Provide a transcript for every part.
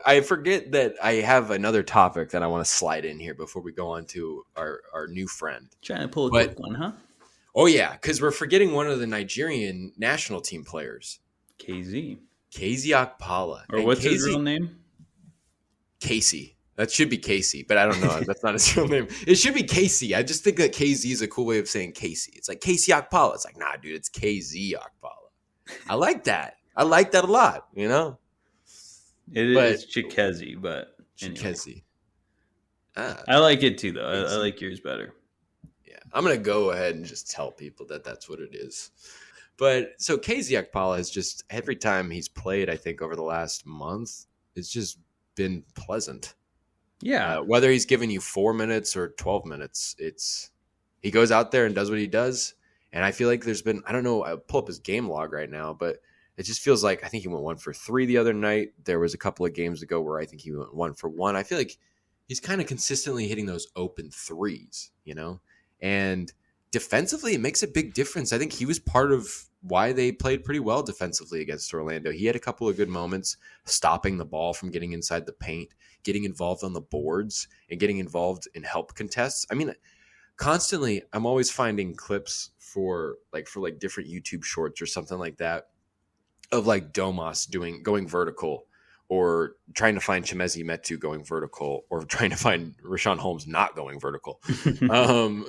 I forget that I have another topic that I want to slide in here before we go on to our new friend. Trying to pull a But quick one, huh? oh yeah, because we're forgetting one of the Nigerian national team players, KZ. KZ Okpala. Or And what's his KZ real name? Casey. That should be Casey, but I don't know. That's not his real name. It should be Casey. I just think that KZ is a cool way of saying Casey. It's like Casey Okpala. It's like, nah, dude, it's KZ Okpala. I like that. I like that a lot, you know? But It's Chikezi, but anyway. Casey. Ah, I like it too, though. I Casey. like yours better. Yeah. I'm going to go ahead and just tell people that that's what it is. But so KZ Okpala has just, every time he's played, I think over the last month, it's just been pleasant. Yeah. Whether he's giving you 4 minutes or 12 minutes, he goes out there and does what he does. And I feel like there's been, I don't know, I'll pull up his game log right now, but it just feels like I think he went 1 for 3 the other night. There was a couple of games ago where I think he went 1 for 1. I feel like he's kind of consistently hitting those open threes, you know? And defensively, it makes a big difference. I think he was part of why they played pretty well defensively against Orlando. He had a couple of good moments stopping the ball from getting inside the paint, getting involved on the boards, and getting involved in help contests. I mean, constantly, I'm always finding clips for different YouTube shorts or something like that of like Domas going vertical, or trying to find Chemezi Metu going vertical, or trying to find Rashawn Holmes not going vertical. And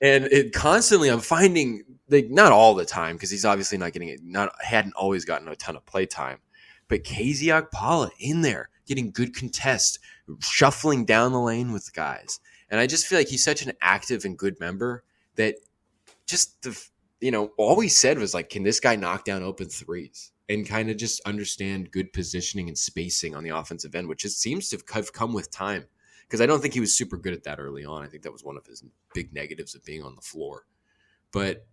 it constantly, I'm finding, like, not all the time, because he's obviously not getting it, hadn't always gotten a ton of play time, but KZ Okpala in there getting good contest, shuffling down the lane with guys. And I just feel like he's such an active and good member that just all he said was like, can this guy knock down open threes? And kind of just understand good positioning and spacing on the offensive end, which just seems to have come with time. Because I don't think he was super good at that early on. I think that was one of his big negatives of being on the floor. But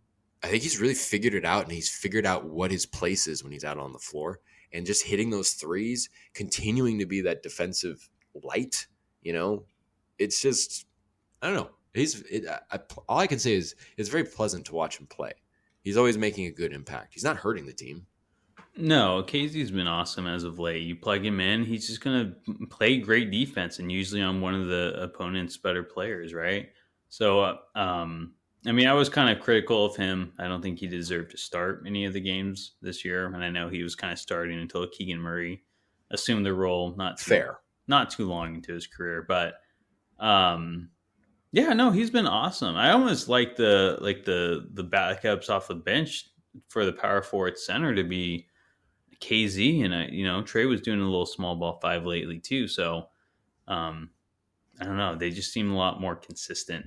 I think he's really figured it out, and he's figured out what his place is when he's out on the floor. And just hitting those threes, continuing to be that defensive light, it's just, I don't know. All I can say is it's very pleasant to watch him play. He's always making a good impact. He's not hurting the team. No, KZ's been awesome as of late. You plug him in, he's just going to play great defense, and usually on one of the opponent's better players, right? So, I mean, I was kind of critical of him. I don't think he deserved to start any of the games this year, and I know he was kind of starting until Keegan Murray assumed the role not too long into his career. But yeah, no, he's been awesome. I almost like the backups off the bench for the power forward center to be KZ, and Trey was doing a little small ball 5 lately too. So I don't know. They just seem a lot more consistent,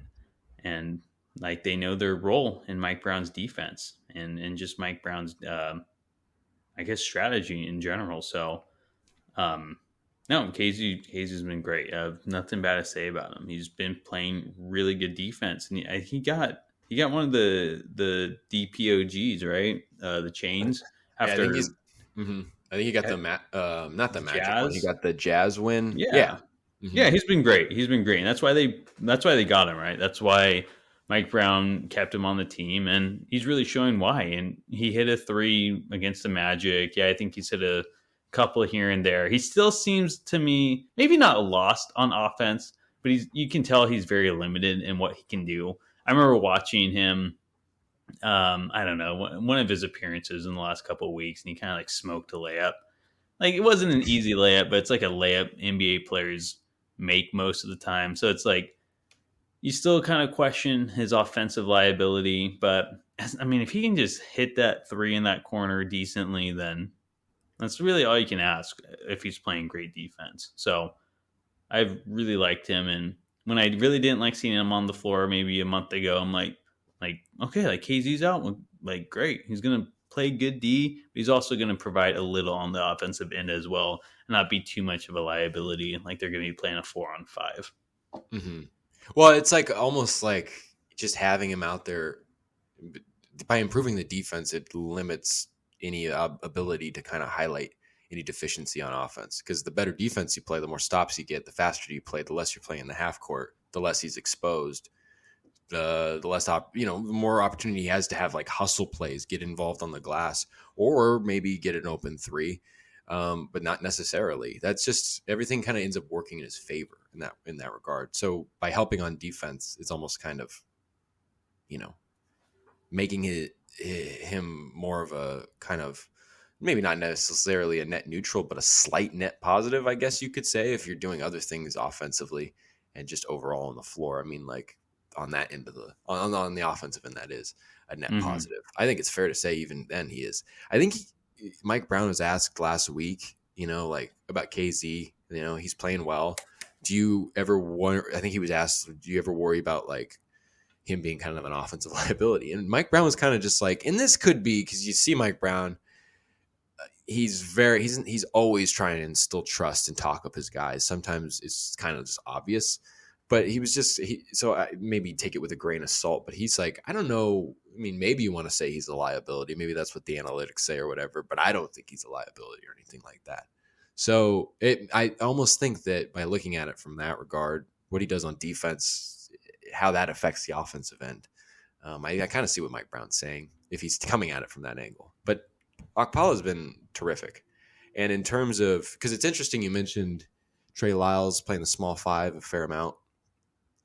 and like they know their role in Mike Brown's defense and just Mike Brown's I guess strategy in general. So no, KZ's been great. I have nothing bad to say about him. He's been playing really good defense, and he got one of the DPOGs, right? The chains after. Yeah, I think he got not the Magic one. He got the Jazz win. Yeah. Mm-hmm. Yeah, he's been great. And that's why they got him, right? That's why Mike Brown kept him on the team, and he's really showing why. And he hit a 3 against the Magic. Yeah, I think he's hit a couple here and there. He still seems to me maybe not lost on offense, but you can tell he's very limited in what he can do. I remember watching him. I don't know, one of his appearances in the last couple of weeks, and he kind of like smoked a layup. Like, it wasn't an easy layup, but it's like a layup NBA players make most of the time. So it's like you still kind of question his offensive liability. But I mean, if he can just hit that 3 in that corner decently, then that's really all you can ask if he's playing great defense. So I've really liked him. And when I really didn't like seeing him on the floor maybe a month ago, I'm like, okay, like KZ's out, like great. He's going to play good D, but he's also going to provide a little on the offensive end as well, and not be too much of a liability. Like they're going to be playing a 4-on-5. Mm-hmm. Well, it's like almost like just having him out there by improving the defense, it limits any ability to kind of highlight any deficiency on offense. Because the better defense you play, the more stops you get, the faster you play, the less you're playing in the half court, the less he's exposed. The less more opportunity he has to have like hustle plays, get involved on the glass, or maybe get an open 3. but not necessarily. That's just everything kind of ends up working in his favor in that regard. So by helping on defense, it's almost kind of, you know, making him more of a kind of maybe not necessarily a net neutral, but a slight net positive, I guess you could say, if you're doing other things offensively and just overall on the floor. I mean, like on that end of on the offensive end, that is a net Mm-hmm. positive. I think it's fair to say even then he is. I think Mike Brown was asked last week, like about KZ. He's playing well. Do you ever wonder? I think he was asked, do you ever worry about like him being kind of an offensive liability? And Mike Brown was kind of just like, and this could be because you see Mike Brown, he's always trying to instill trust and talk up his guys. Sometimes it's kind of just obvious, but he was just so I maybe take it with a grain of salt. But he's like, I don't know. I mean, maybe you want to say he's a liability. Maybe that's what the analytics say or whatever. But I don't think he's a liability or anything like that. So I almost think that by looking at it from that regard, what he does on defense, how that affects the offensive end. I kind of see what Mike Brown's saying if he's coming at it from that angle. But Okpala has been terrific. And in terms of, because it's interesting, you mentioned Trey Lyles playing the small five a fair amount.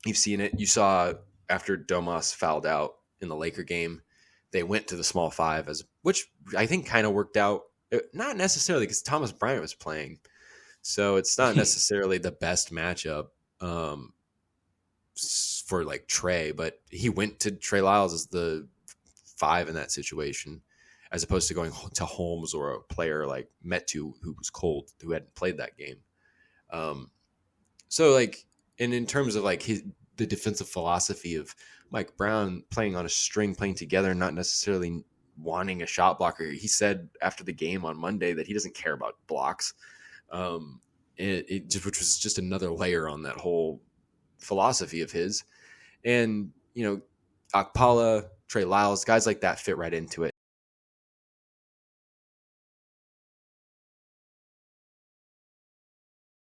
You've seen it. You saw after Domas fouled out in the Laker game, they went to the small five, which I think kind of worked out. Not necessarily because Thomas Bryant was playing. So it's not necessarily the best matchup for like Trey, but he went to Trey Lyles as the five in that situation, as opposed to going to Holmes or a player like Metu who was cold, who hadn't played that game. So like, and in terms of like the defensive philosophy of Mike Brown playing on a string, playing together, not necessarily wanting a shot blocker. He said after the game on Monday that he doesn't care about blocks. Which was just another layer on that whole philosophy of his. And, Okpala, Trey Lyles, guys like that fit right into it.